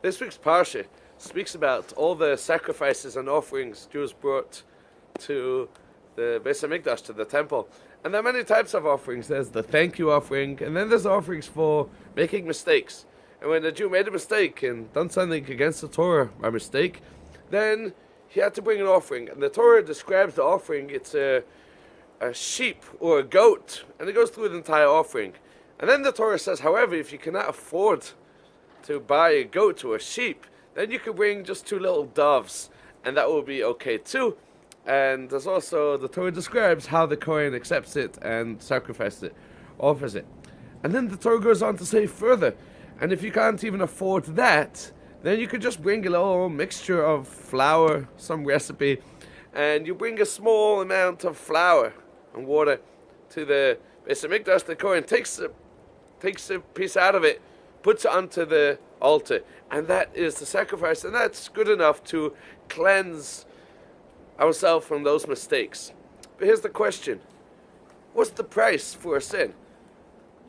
This week's Parsha speaks about all the sacrifices and offerings Jews brought to the Beis HaMikdash, to the temple. And there are many types of offerings. There's the thank you offering, and then there's offerings for making mistakes. And when a Jew made a mistake and done something against the Torah by mistake, then he had to bring an offering. And the Torah describes the offering, it's a sheep or a goat, and it goes through the entire offering. And then the Torah says, however, if you cannot afford to buy a goat or a sheep, then you can bring just 2 little doves, and that will be okay too. And there's also, the Torah describes how the Kohen accepts it and sacrifices it, offers it. And then the Torah goes on to say further, and if you can't even afford that, then you could just bring a little mixture of flour, some recipe, and you bring a small amount of flour and water to the Beis HaMikdash. The Kohen takes a piece out of it, puts it onto the altar, and that is the sacrifice, and that's good enough to cleanse ourselves from those mistakes. But here's the question: what's the price for a sin?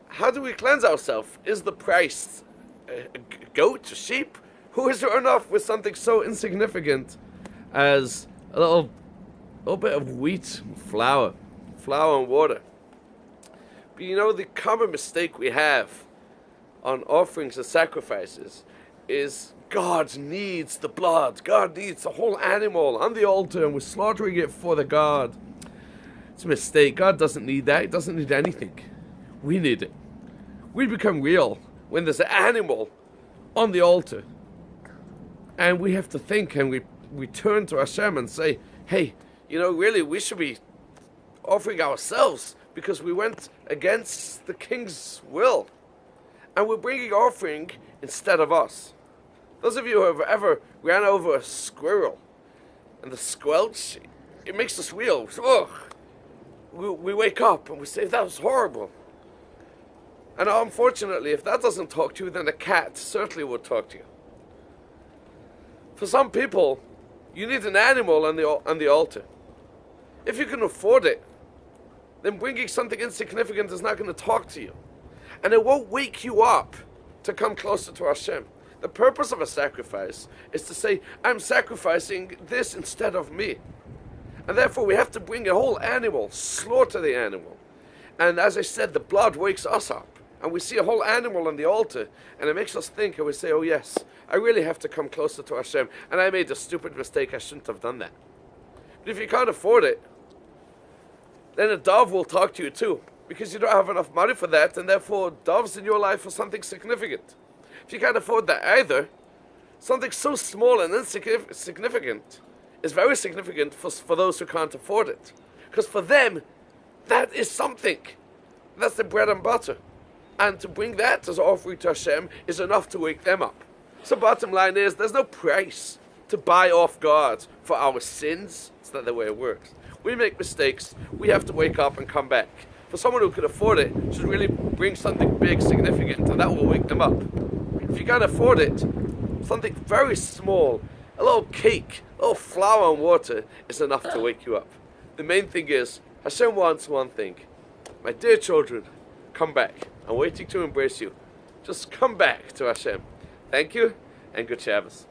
How do we cleanse ourselves? Is the price a goat, a sheep? Who is there enough with something so insignificant as a little bit of wheat, flour and water? But you know, the common mistake we have on offerings and sacrifices is God needs the blood. God needs the whole animal on the altar, and we're slaughtering it for the God. It's a mistake. God doesn't need that. He doesn't need anything. We need it. We become real when there's an animal on the altar. And we have to think, and we turn to Hashem and say, hey, you know, really, we should be offering ourselves because we went against the king's will. And we're bringing offering instead of us. Those of you who have ever ran over a squirrel, and the squelch, it makes us real. Ugh. We wake up and we say, that was horrible. And unfortunately, if that doesn't talk to you, then a cat certainly would talk to you. For some people, you need an animal on the altar. If you can afford it, then bringing something insignificant is not going to talk to you. And it won't wake you up to come closer to Hashem. The purpose of a sacrifice is to say, I'm sacrificing this instead of me. And therefore we have to bring a whole animal, slaughter the animal. And as I said, the blood wakes us up. And we see a whole animal on the altar, and it makes us think, and we say, oh yes, I really have to come closer to Hashem. And I made a stupid mistake, I shouldn't have done that. But if you can't afford it, then a dove will talk to you too, because you don't have enough money for that, and therefore doves in your life are something significant. If you can't afford that either, something so small and insignificant is very significant for those who can't afford it. Because for them, that is something. That's the bread and butter. And to bring that as an offering to Hashem is enough to wake them up. So bottom line is, there's no price to buy off God for our sins. It's not the way it works. We make mistakes, we have to wake up and come back. For someone who can afford it, should really bring something big, significant, and that will wake them up. If you can't afford it, something very small, a little cake, a little flour and water is enough to wake you up. The main thing is, Hashem wants one thing. My dear children, come back. I'm waiting to embrace you. Just come back to Hashem. Thank you, and good Shabbos.